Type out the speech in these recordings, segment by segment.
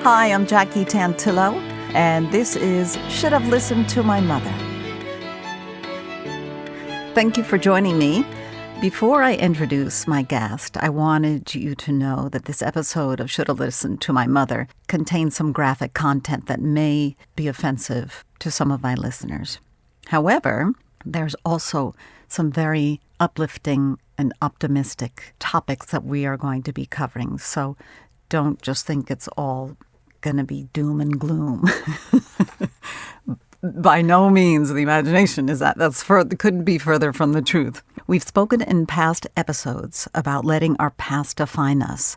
Hi, I'm Jackie Tantillo, and this is Should Have Listened to My Mother. Thank you for joining me. Before I introduce my guest, I wanted you to know that this episode of Should Have Listened to My Mother contains some graphic content that may be offensive to some of my listeners. However, there's also some very uplifting and optimistic topics that we are going to be covering. So don't just think it's all going to be doom and gloom. By no means the imagination is couldn't be further from the truth. We've spoken in past episodes about letting our past define us.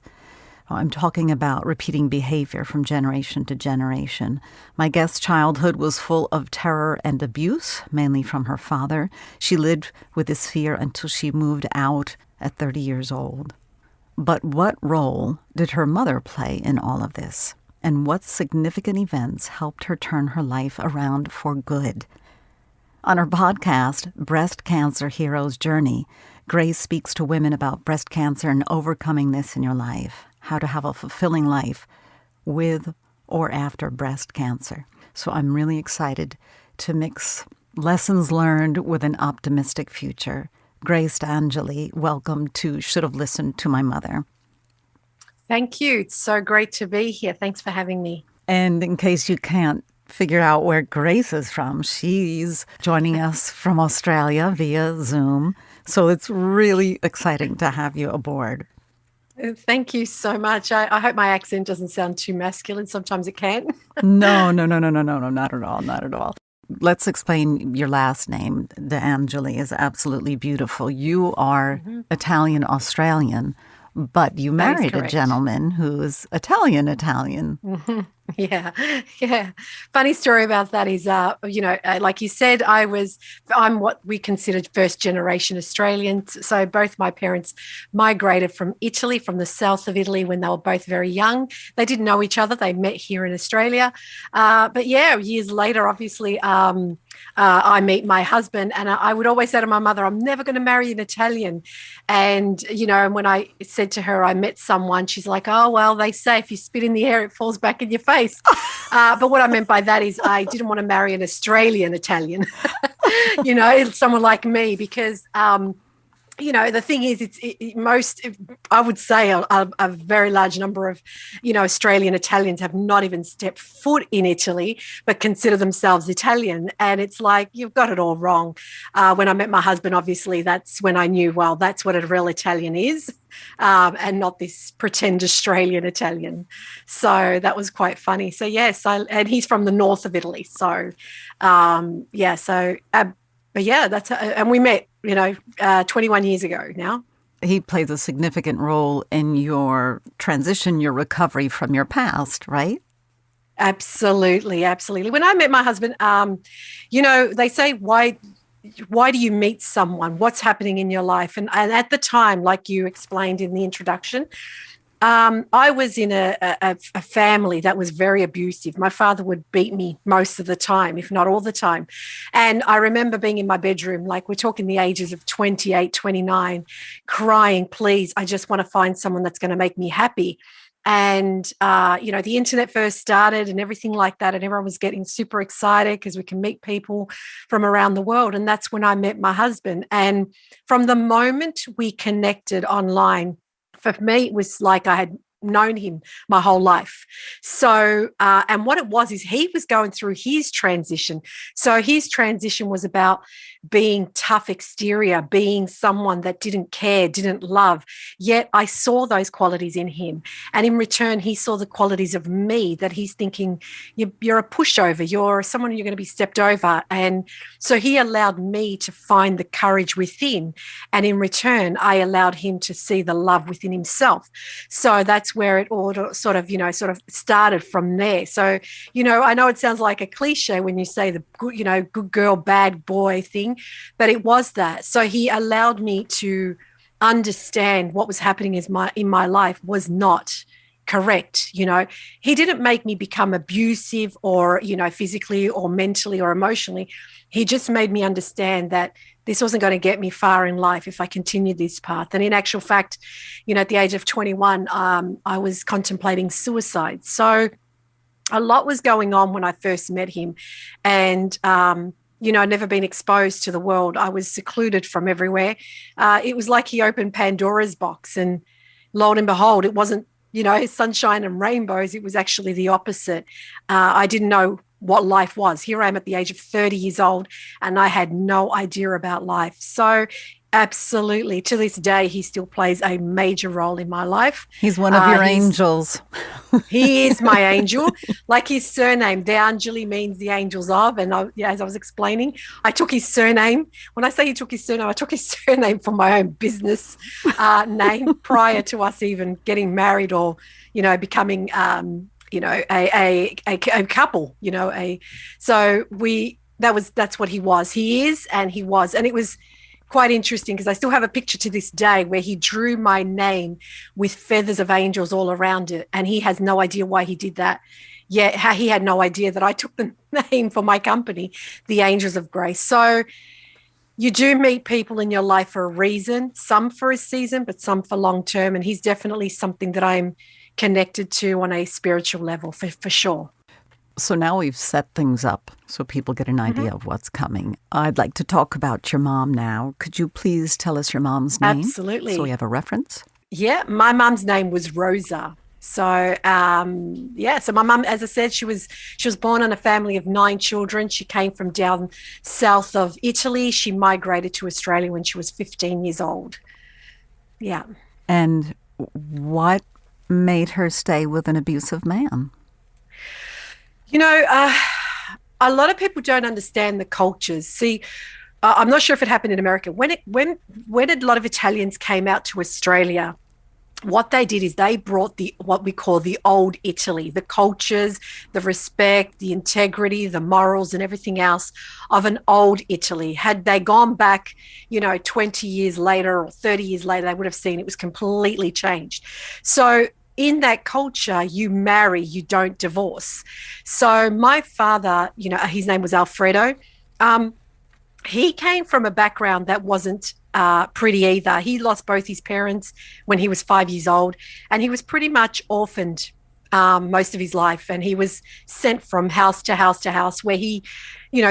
I'm talking about repeating behavior from generation to generation. My guest's childhood was full of terror and abuse, mainly from her father. She lived with this fear until she moved out at 30 years old. But what role did her mother play in all of this? And what significant events helped her turn her life around for good? On her podcast, Breast Cancer Hero's Journey, Grace speaks to women about breast cancer and overcoming this in your life, how to have a fulfilling life with or after breast cancer. So I'm really excited to mix lessons learned with an optimistic future. Grace De Angeli, welcome to Should Have Listened to My Mother. Thank you. It's so great to be here. Thanks for having me. And in case you can't figure out where Grace is from, she's joining us from Australia via Zoom. So it's really exciting to have you aboard. Thank you so much. I hope my accent doesn't sound too masculine. Sometimes it can. No, not at all. Let's explain your last name. De Angeli is absolutely beautiful. You are Italian-Australian, but you married a gentleman who's Italian. Mm-hmm. Yeah. Funny story about that is, like you said, I'm what we considered first generation Australians. So both my parents migrated from Italy, from the south of Italy when they were both very young. They didn't know each other. They met here in Australia. But years later, obviously, I meet my husband, and I would always say to my mother, I'm never going to marry an Italian. And, when I said to her, I met someone, she's like, oh, well, they say if you spit in the air, it falls back in your face. But what I meant by that is I didn't want to marry an Australian Italian, someone like me, because the thing is, I would say a very large number of, Australian Italians have not even stepped foot in Italy, but consider themselves Italian. And it's like, you've got it all wrong. When I met my husband, obviously, that's when I knew, well, that's what a real Italian is, and not this pretend Australian Italian. So that was quite funny. So, yes, and he's from the north of Italy. So, but yeah, and we met, 21 years ago now. He plays a significant role in your transition, your recovery from your past, right? Absolutely. When I met my husband, they say, why do you meet someone? What's happening in your life? And at the time, like you explained in the introduction, I was in a family that was very abusive. My father would beat me most of the time, if not all the time. And I remember being in my bedroom, like we're talking the ages of 28, 29, crying, please, I just want to find someone that's going to make me happy. And, the internet first started and everything like that. And everyone was getting super excited because we can meet people from around the world. And that's when I met my husband. And from the moment we connected online, for me, it was like I had known him my whole life. So, and what it was is he was going through his transition. So his transition was about being tough exterior, being someone that didn't care, didn't love. Yet I saw those qualities in him. And in return, he saw the qualities of me that he's thinking, you're a pushover, you're someone you're going to be stepped over. And so he allowed me to find the courage within. And in return, I allowed him to see the love within himself. So that's where it all sort of started from there. So, I know it sounds like a cliche when you say the good girl, bad boy thing, but it was that. So he allowed me to understand what was happening in my life was not correct. He didn't make me become abusive or, physically or mentally or emotionally. He just made me understand that this wasn't going to get me far in life if I continued this path. And in actual fact, at the age of 21, I was contemplating suicide. So a lot was going on when I first met him. And, I'd never been exposed to the world. I was secluded from everywhere. It was like he opened Pandora's box, and lo and behold, it wasn't, sunshine and rainbows. It was actually the opposite. I didn't know what life was. Here I am at the age of 30 years old, and I had no idea about life. So absolutely, to this day, he still plays a major role in my life. He's one of your angels. He is my angel. Like his surname, De Angeli, means the angels of. And as I was explaining, I took his surname. When I say he took his surname, I took his surname from my own business name prior to us even getting married or, becoming, a couple. That's what he was. He is, and he was, and it was quite interesting because I still have a picture to this day where he drew my name with feathers of angels all around it. And he has no idea why he did that. Yet he had no idea that I took the name for my company, the Angels of Grace. So you do meet people in your life for a reason, some for a season, but some for long term. And he's definitely something that I'm connected to on a spiritual level for sure. So now we've set things up so people get an idea of what's coming. I'd like to talk about your mom now. Could you please tell us your mom's name? Absolutely. So we have a reference. Yeah, my mom's name was Rosa. So, so my mom, as I said, she was born in a family of 9 children. She came from down south of Italy. She migrated to Australia when she was 15 years old. Yeah. And what made her stay with an abusive man? A lot of people don't understand the cultures. See, I'm not sure if it happened in America. When a lot of Italians came out to Australia, what they did is they brought what we call the old Italy, the cultures, the respect, the integrity, the morals, and everything else of an old Italy. Had they gone back, 20 years later or 30 years later, they would have seen it was completely changed. So in that culture, you marry, you don't divorce. So my father, his name was Alfredo. He came from a background that wasn't pretty either. He lost both his parents when he was 5 years old, and he was pretty much orphaned most of his life. And he was sent from house to house to house where he,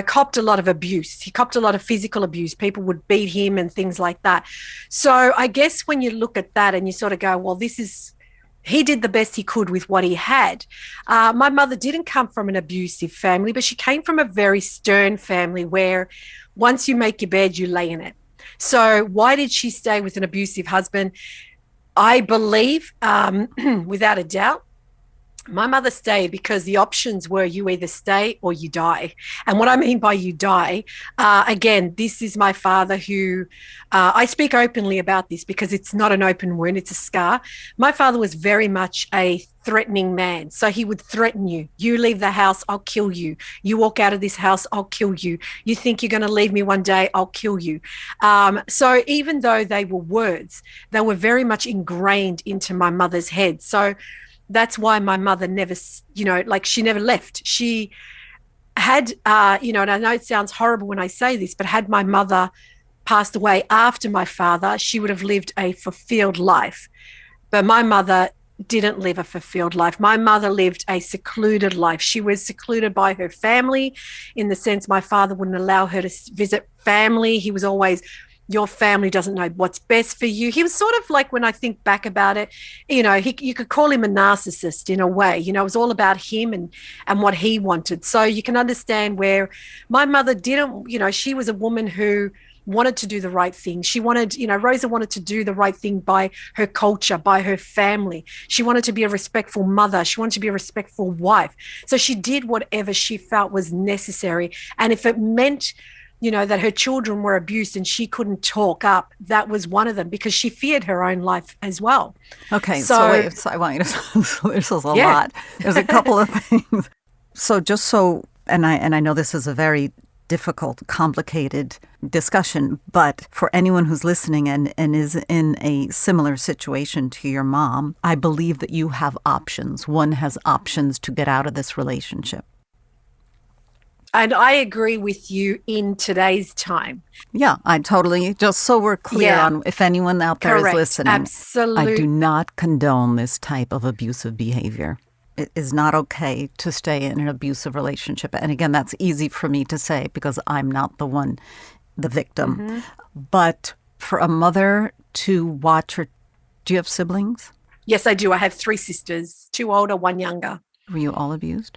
copped a lot of abuse. He copped a lot of physical abuse. People would beat him and things like that. So I guess when you look at that and you sort of go, well, he did the best he could with what he had. My mother didn't come from an abusive family, but she came from a very stern family where once you make your bed, you lay in it. So why did she stay with an abusive husband? I believe, without a doubt, my mother stayed because the options were you either stay or you die. And what I mean by you die, again, this is my father who, I speak openly about this because it's not an open wound, it's a scar. My father was very much a threatening man. So he would threaten you. You leave the house, I'll kill you. You walk out of this house, I'll kill you. You think you're going to leave me one day, I'll kill you. So even though they were words, they were very much ingrained into my mother's head. So that's why my mother never, she never left. She had, and I know it sounds horrible when I say this, but had my mother passed away after my father, she would have lived a fulfilled life. But my mother didn't live a fulfilled life. My mother lived a secluded life. She was secluded by her family in the sense my father wouldn't allow her to visit family. He was always, your family doesn't know what's best for you. He was sort of like, when I think back about it, you could call him a narcissist in a way. It was all about him and what he wanted. So you can understand where my mother didn't, she was a woman who wanted to do the right thing. She wanted, Rosa wanted to do the right thing by her culture, by her family. She wanted to be a respectful mother. She wanted to be a respectful wife. So she did whatever she felt was necessary. And if it meant that her children were abused and she couldn't talk up, that was one of them, because she feared her own life as well. Okay, so wait, I want you to, there's a lot. There's a couple of things. And I know this is a very difficult, complicated discussion, but for anyone who's listening and is in a similar situation to your mom, I believe that you have options. One has options to get out of this relationship. And I agree with you in today's time. Yeah, I totally, just so we're clear on if anyone out there is listening. Absolutely. I do not condone this type of abusive behavior. it is not okay to stay in an abusive relationship. And again, that's easy for me to say because I'm not the one, the victim. Mm-hmm. But for a mother to watch her, do you have siblings? Yes, I do. I have 3 sisters, 2 older, 1 younger. Were you all abused?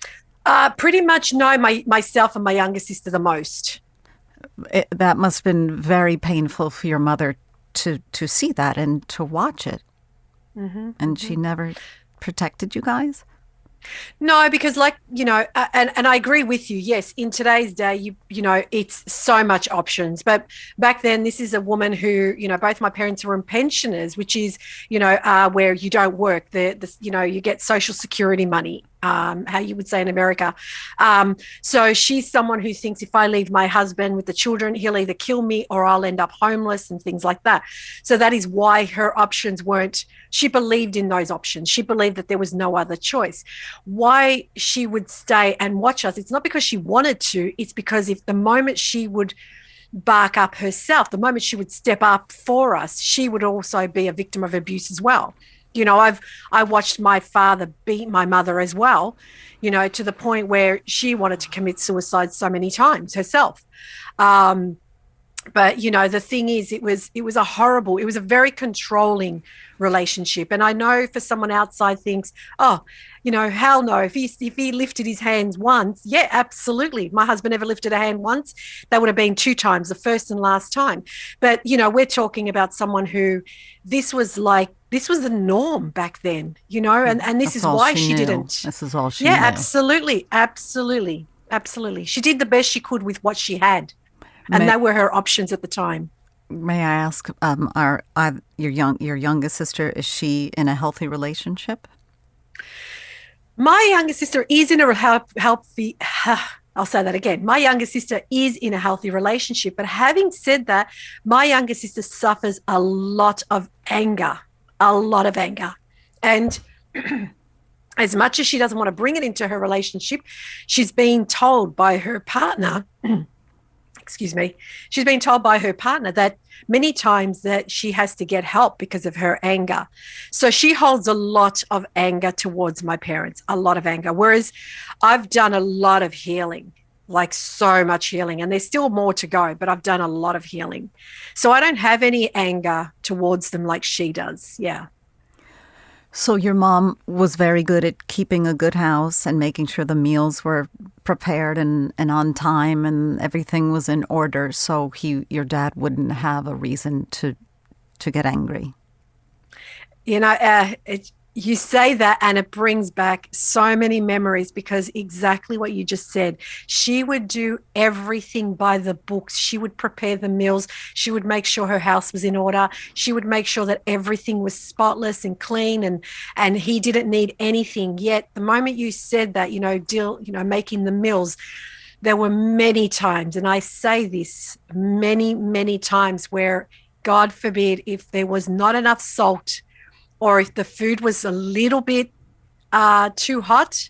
Pretty much, no, myself and my younger sister the most. That must have been very painful for your mother to see that and to watch it. Mm-hmm. And she never protected you guys? No, because and I agree with you. Yes, in today's day, you know, it's so much options. But back then, this is a woman who, you know, both my parents were pensioners, which is, where you don't work. You get Social Security money, how you would say in America. So she's someone who thinks if I leave my husband with the children, he'll either kill me or I'll end up homeless and things like that. So that is why her options weren't. She believed in those options. She believed that there was no other choice. Why she would stay and watch us, it's not because she wanted to, it's because if the moment she would bark up herself, the moment she would step up for us, she would also be a victim of abuse as well. You know, I watched my father beat my mother as well, you know, to the point where she wanted to commit suicide so many times herself. But, you know, the thing is, it was a very controlling relationship. And I know for someone outside thinks, oh, you know, hell no, if he lifted his hands once, yeah, absolutely. My husband ever lifted a hand once, that would have been 2 times, the first and last time. But, you know, we're talking about someone who this was the norm back then, you know, and this is why she didn't. This is all she knew. Yeah, absolutely. She did the best she could with what she had. And that were her options at the time. May I ask, your youngest sister, is she in a healthy relationship? My younger sister is in a healthy. I'll say that again. My younger sister is in a healthy relationship. But having said that, my younger sister suffers a lot of anger. And as much as she doesn't want to bring it into her relationship, she's being told by her partner she's been told by her partner that many times that she has to get help because of her anger. So she holds a lot of anger towards my parents, a lot of anger. Whereas I've done a lot of healing, like so much healing, and there's still more to go, but I've done a lot of healing. So I don't have any anger towards them like she does. Yeah. So your mom was very good at keeping a good house and making sure the meals were prepared and on time and everything was in order, so your dad wouldn't have a reason to get angry. You know, you say that and it brings back so many memories because exactly what you just said. She would do everything by the books. She would prepare the meals. She would make sure her house was in order. She would make sure that everything was spotless and clean and he didn't need anything. Yet the moment you said that, making the meals, there were many times, and I say this many, many times where, God forbid, if there was not enough salt or if the food was a little bit too hot,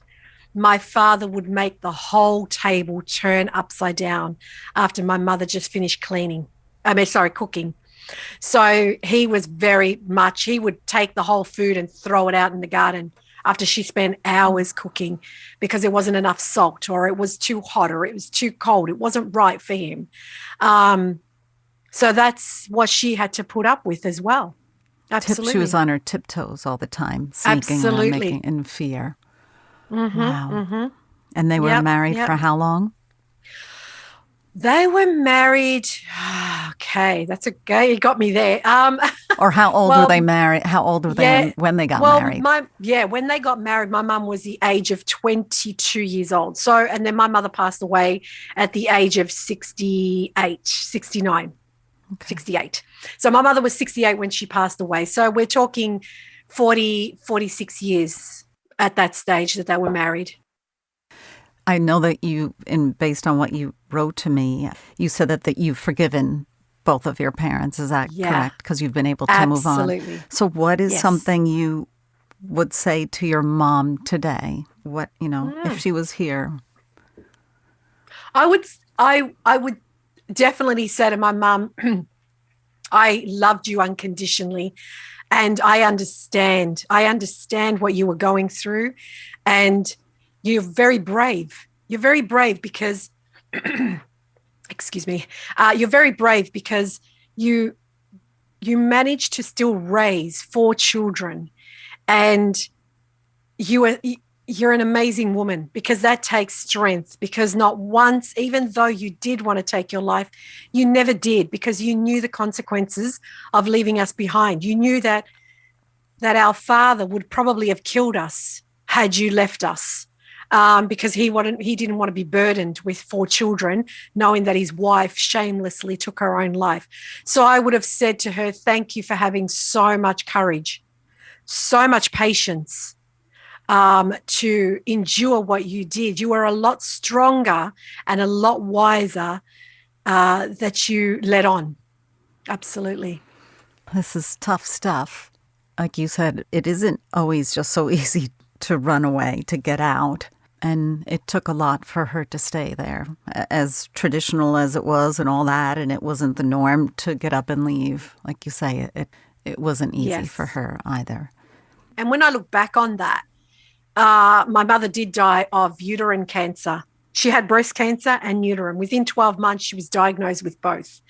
my father would make the whole table turn upside down after my mother just finished cooking. So he was he would take the whole food and throw it out in the garden after she spent hours cooking because there wasn't enough salt or it was too hot or it was too cold. It wasn't right for him. So that's what she had to put up with as well. Absolutely. She was on her tiptoes all the time, sneaking around, making in fear. Mm-hmm, wow. Mm-hmm. And they were married for how long? They were married. Okay, you got me there. Or how old were they married? How old were they when they got married? When they got married, my mum was the age of 22 years old. So, and then my mother passed away at the age of 69. Okay. 68. So my mother was 68 when she passed away. So we're talking 46 years at that stage that they were married. I know that based on what you wrote to me, you said that you've forgiven both of your parents. Is that correct? Because you've been able to move on. Absolutely. So what is something you would say to your mom today? What, if she was here? I would definitely say to my mum, I loved you unconditionally. And I understand what you were going through, and you're very brave. You're very brave because, excuse me, you're very brave because you managed to still raise 4 children, and you're an amazing woman, because that takes strength, because not once, even though you did want to take your life, you never did, because you knew the consequences of leaving us behind. You knew that our father would probably have killed us had you left us, because he didn't want to be burdened with 4 children, knowing that his wife shamelessly took her own life. So I would have said to her, thank you for having so much courage, so much patience, to endure what you did. You were a lot stronger and a lot wiser that you let on. Absolutely. This is tough stuff. Like you said, it isn't always just so easy to run away, to get out. And it took a lot for her to stay there, as traditional as it was and all that. And it wasn't the norm to get up and leave. Like you say, it wasn't easy for her either. And when I look back on that, my mother did die of uterine cancer. She had breast cancer and uterine. Within 12 months, she was diagnosed with both.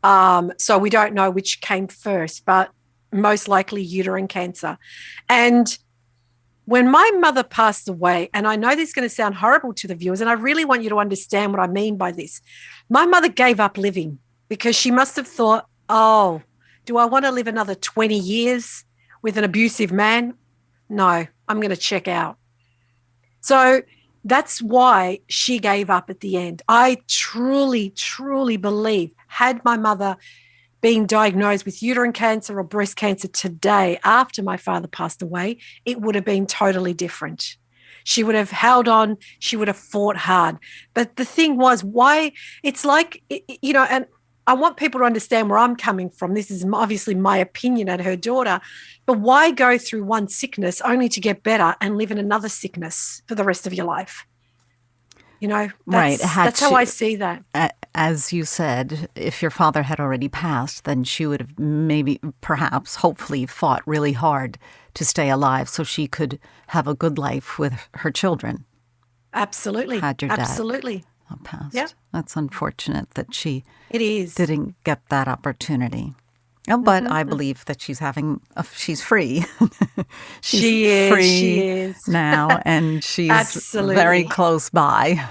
So we don't know which came first, but most likely uterine cancer. And when my mother passed away, and I know this is going to sound horrible to the viewers, and I really want you to understand what I mean by this. My mother gave up living because she must have thought, oh, do I want to live another 20 years with an abusive man? No, I'm going to check out. So that's why she gave up at the end. I truly, truly believe, had my mother been diagnosed with uterine cancer or breast cancer today after my father passed away, it would have been totally different. She would have held on. She would have fought hard. But the thing was, why it's like, and I want people to understand where I'm coming from. This is obviously my opinion and her daughter, but why go through one sickness only to get better and live in another sickness for the rest of your life? That's how I see that. As you said, if your father had already passed, then she would have perhaps, hopefully fought really hard to stay alive so she could have a good life with her children. Absolutely. Had your dad absolutely passed. Yeah. That's unfortunate that she didn't get that opportunity. But I believe that she's free. She's free now, and she's Absolutely. very close by.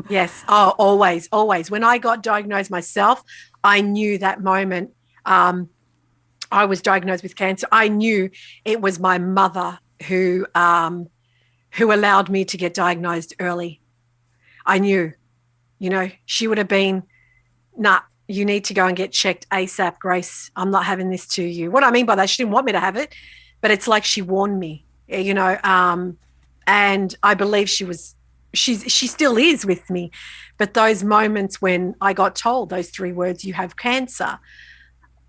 Yes. Oh, always, always. When I got diagnosed myself, I knew that moment. I was diagnosed with cancer. I knew it was my mother who allowed me to get diagnosed early. I knew, she would have been, nah, you need to go and get checked ASAP, Grace. I'm not having this to you. What I mean by that, she didn't want me to have it, but it's like she warned me, and I believe she still is with me. But those moments when I got told those 3 words, you have cancer,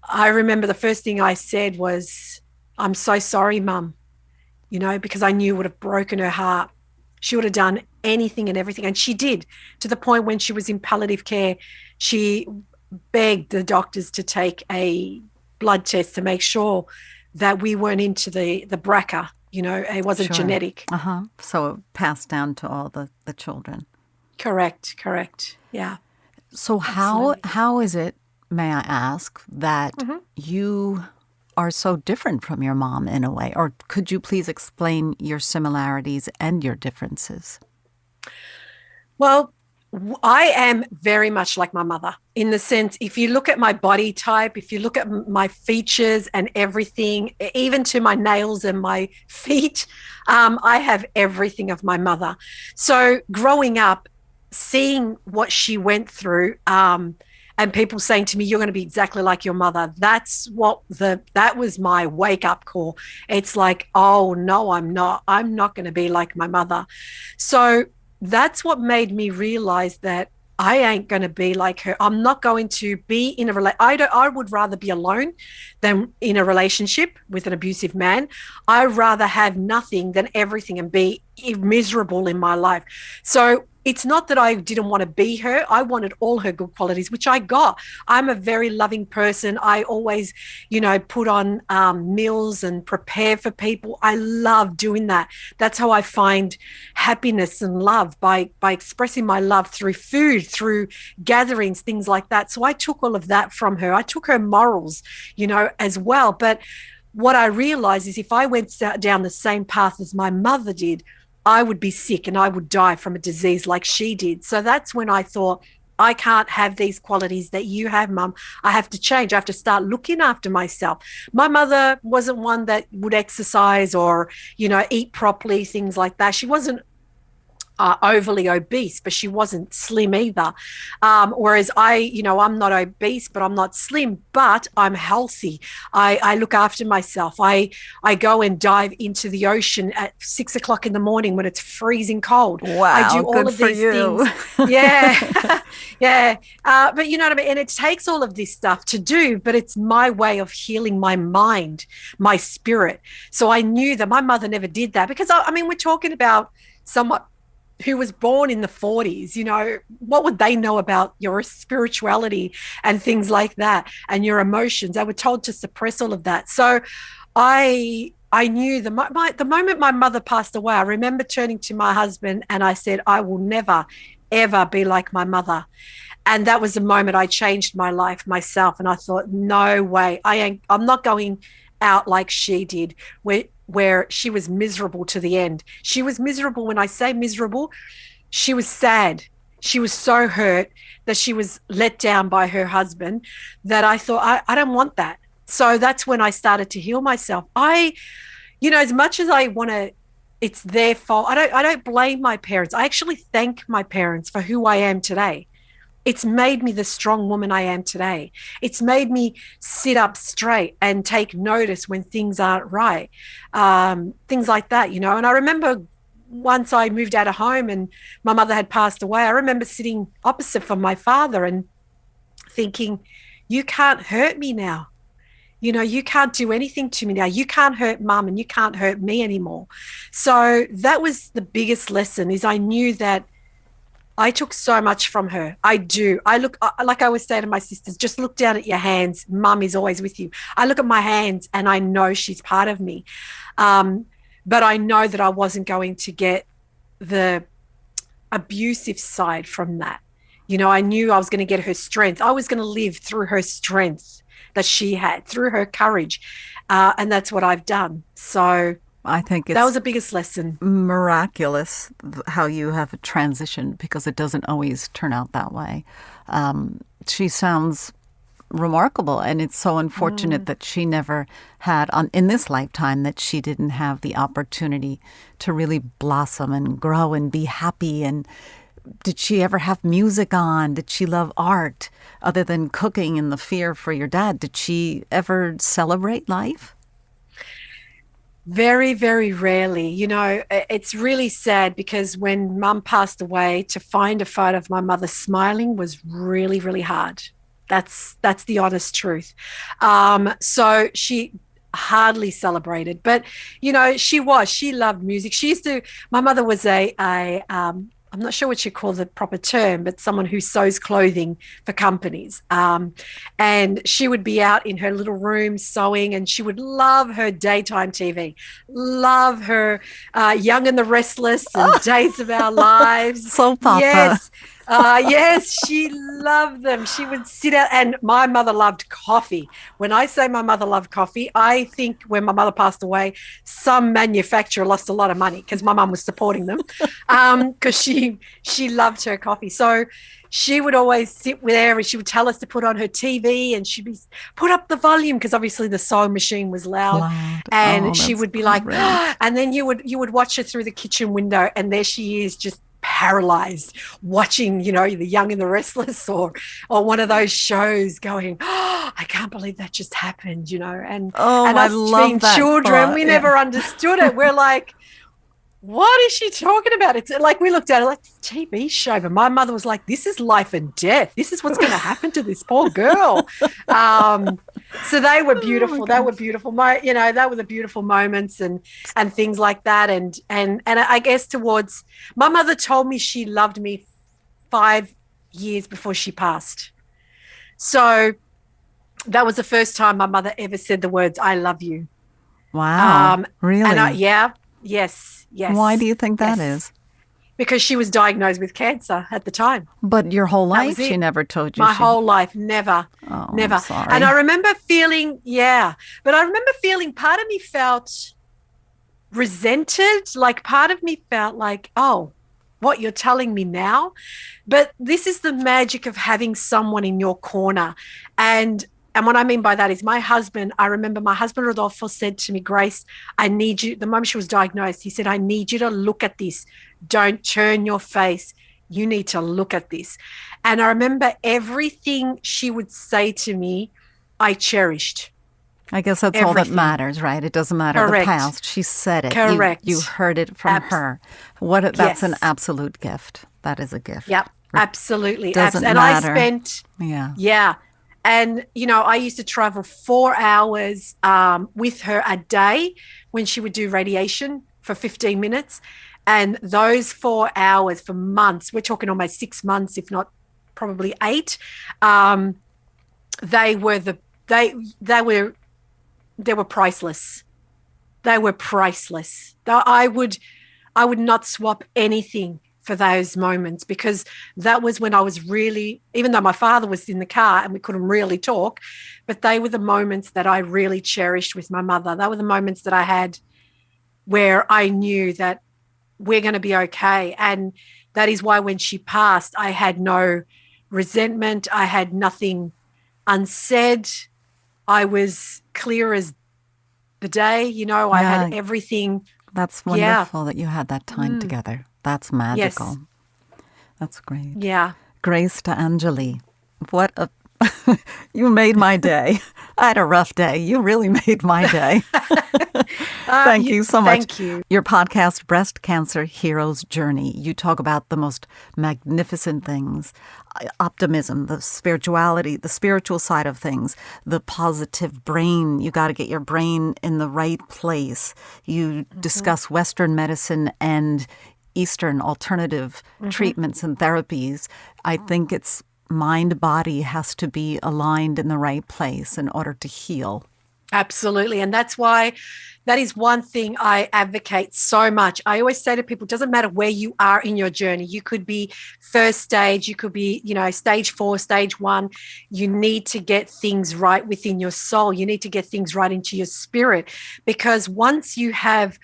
I remember the first thing I said was, I'm so sorry, Mum, because I knew it would have broken her heart. She would have done anything and everything. And she did, to the point when she was in palliative care, she begged the doctors to take a blood test to make sure that we weren't into the BRCA, it wasn't genetic. So it passed down to all the children. Correct. Yeah. So how is it, may I ask, that you are so different from your mom in a way? Or could you please explain your similarities and your differences? Well, I am very much like my mother, in the sense, if you look at my body type, if you look at my features and everything, even to my nails and my feet, I have everything of my mother. So growing up, seeing what she went through, and people saying to me, you're going to be exactly like your mother, that was my wake up call. It's like, oh no, I'm not going to be like my mother. So that's what made me realize that I ain't going to be like her. I'm not going to be in I would rather be alone than in a relationship with an abusive man. I'd rather have nothing than everything and be miserable in my life. So it's not that I didn't want to be her. I wanted all her good qualities, which I got. I'm a very loving person. I always, put on meals and prepare for people. I love doing that. That's how I find happiness and love, by expressing my love through food, through gatherings, things like that. So I took all of that from her. I took her morals, as well. But what I realized is if I went down the same path as my mother did, I would be sick and I would die from a disease like she did. So that's when I thought, I can't have these qualities that you have, Mum. I have to change. I have to start looking after myself. My mother wasn't one that would exercise or, eat properly, things like that. She wasn't overly obese, but she wasn't slim either. Whereas I'm not obese, but I'm not slim, but I'm healthy. I look after myself. I go and dive into the ocean at 6 o'clock in the morning when it's freezing cold. Wow, I do all good of for these you. things. Yeah. Yeah. But you know what I mean? And it takes all of this stuff to do, but it's my way of healing my mind, my spirit. So I knew that my mother never did that, because we're talking about someone who was born in the 40s, what would they know about your spirituality and things like that and your emotions? They were told to suppress all of that. So I knew the moment my mother passed away, I remember turning to my husband and I said, I will never, ever be like my mother. And that was the moment I changed my life myself. And I thought, no way, I'm not going out like she did, where she was miserable to the end. She was miserable. When I say miserable, she was sad. She was so hurt that she was let down by her husband that I thought, I don't want that. So that's when I started to heal myself. As much as I want to, it's their fault. I don't blame my parents. I actually thank my parents for who I am today. It's made me the strong woman I am today. It's made me sit up straight and take notice when things aren't right. Things like that, And I remember once I moved out of home and my mother had passed away, I remember sitting opposite from my father and thinking, you can't hurt me now. You can't do anything to me now. You can't hurt Mum and you can't hurt me anymore. So that was the biggest lesson, is I knew that I took so much from her. I do. I look, like I always say to my sisters, just look down at your hands. Mum is always with you. I look at my hands and I know she's part of me. But I know that I wasn't going to get the abusive side from that. I knew I was going to get her strength. I was going to live through her strength that she had, through her courage. And that's what I've done. So I think that was the biggest lesson. Miraculous how you have transitioned, because it doesn't always turn out that way. She sounds remarkable, and it's so unfortunate that she never had, in this lifetime, that she didn't have the opportunity to really blossom and grow and be happy. And did she ever have music on? Did she love art other than cooking and the fear for your dad? Did she ever celebrate life? Very, very rarely. It's really sad, because when Mum passed away, to find a photo of my mother smiling was really, really hard. That's the honest truth. So she hardly celebrated, but she loved music. My mother was I'm not sure what you call the proper term, but someone who sews clothing for companies. And she would be out in her little room sewing, and she would love her daytime TV, love her Young and the Restless and Days of Our Lives. Soap opera. Yes. Yes, she loved them. She would sit out, and my mother loved coffee. When I say my mother loved coffee, I think when my mother passed away, some manufacturer lost a lot of money, because my mum was supporting them, because she loved her coffee. So she would always sit there and she would tell us to put on her TV, and she'd be put up the volume, because obviously the sewing machine was loud. And she would be like, and then you would watch her through the kitchen window, and there she is, just paralyzed, watching, the Young and the Restless or one of those shows, going, I can't believe that just happened, and us I love being that children, thought. we never understood it. We're like, what is she talking about? It's like we looked at it like TV show, but my mother was like, this is life and death. This is what's going to happen to this poor girl. So they were beautiful. They were beautiful. They were the beautiful moments and things like that. And I guess my mother told me she loved me 5 years before she passed. So that was the first time my mother ever said the words, I love you. Wow. Really? And yes. Why do you think that is? Because she was diagnosed with cancer at the time. But your whole life, she never told you? My whole life, never. Never. I'm sorry. And I remember feeling, part of me felt resented. Like part of me felt like, oh, what you're telling me now? But this is the magic of having someone in your corner. And what I mean by that is I remember my husband Rodolfo said to me, Grace, I need you, the moment she was diagnosed, he said, I need you to look at this. Don't turn your face. You need to look at this. And I remember everything she would say to me, I cherished. I guess that's everything. All that matters, right? It doesn't matter the past. She said it. Correct. You heard it from her. That's an absolute gift. That is a gift. Yep, absolutely. Doesn't and matter. I spent, And, I used to travel 4 hours with her a day when she would do radiation for 15 minutes. And those 4 hours for months, we're talking almost 6 months, if not probably 8, they were priceless. They were priceless. I would not swap anything for those moments, because that was when I was really, even though my father was in the car and we couldn't really talk, but they were the moments that I really cherished with my mother. They were the moments that I had where I knew that we're going to be okay. And that is why when she passed, I had no resentment. I had nothing unsaid. I was clear as the day, I had everything. That's wonderful that you had that time together. That's magical. Yes. That's great. Yeah. Grace De Angeli, you made my day. I had a rough day. You really made my day. Thank you so much. Thank you. Your podcast, Breast Cancer Hero's Journey, you talk about the most magnificent things, optimism, the spirituality, the spiritual side of things, the positive brain. You got to get your brain in the right place. You discuss Western medicine and Eastern alternative treatments and therapies. I think it's mind-body has to be aligned in the right place in order to heal. Absolutely. And that's why that is one thing I advocate so much. I always say to people, it doesn't matter where you are in your journey. You could be first stage, you could be, stage 4, stage 1. You need to get things right within your soul. You need to get things right into your spirit, because once you have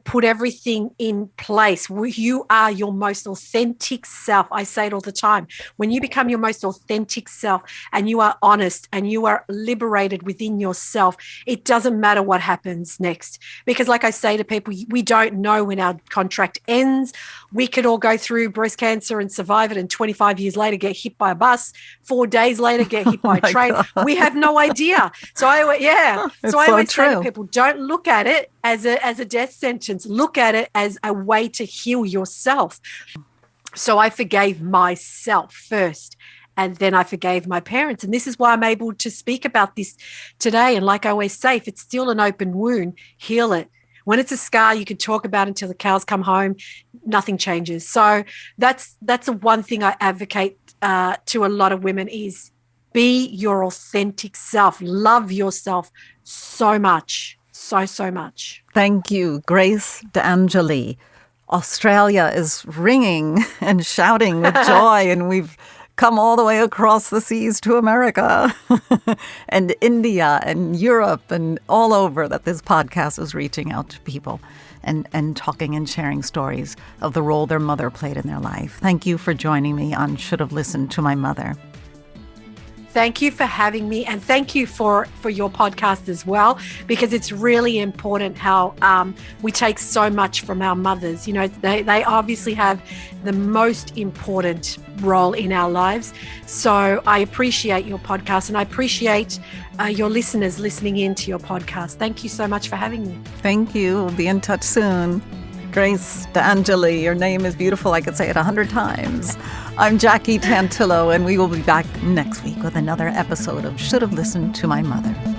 put everything in place, you are your most authentic self. I say it all the time. When you become your most authentic self and you are honest and you are liberated within yourself, it doesn't matter what happens next. Because like I say to people, we don't know when our contract ends. We could all go through breast cancer and survive it, and 25 years later get hit by a bus, 4 days later get hit by a train. God. We have no idea. So I always say to people, don't look at it as a death sentence. Look at it as a way to heal yourself. So I forgave myself first, and then I forgave my parents. And this is why I'm able to speak about this today. And like I always say, if it's still an open wound, heal it. When it's a scar, you can talk about until the cows come home. Nothing changes. So that's the one thing I advocate to a lot of women is be your authentic self. Love yourself so much. So much. Thank you, Grace De Angeli. Australia is ringing and shouting with joy, and we've come all the way across the seas to America and India and Europe and all over, that this podcast is reaching out to people and talking and sharing stories of the role their mother played in their life. Thank you for joining me on Should Have Listened to My Mother. Thank you for having me, and thank you for your podcast as well, because it's really important how we take so much from our mothers. They obviously have the most important role in our lives. So I appreciate your podcast, and I appreciate your listeners listening in to your podcast. Thank you so much for having me. Thank you. We'll be in touch soon. Grace De Angeli, your name is beautiful. I could say it 100 times. I'm Jackie Tantillo, and we will be back next week with another episode of Should Have Listened to My Mother.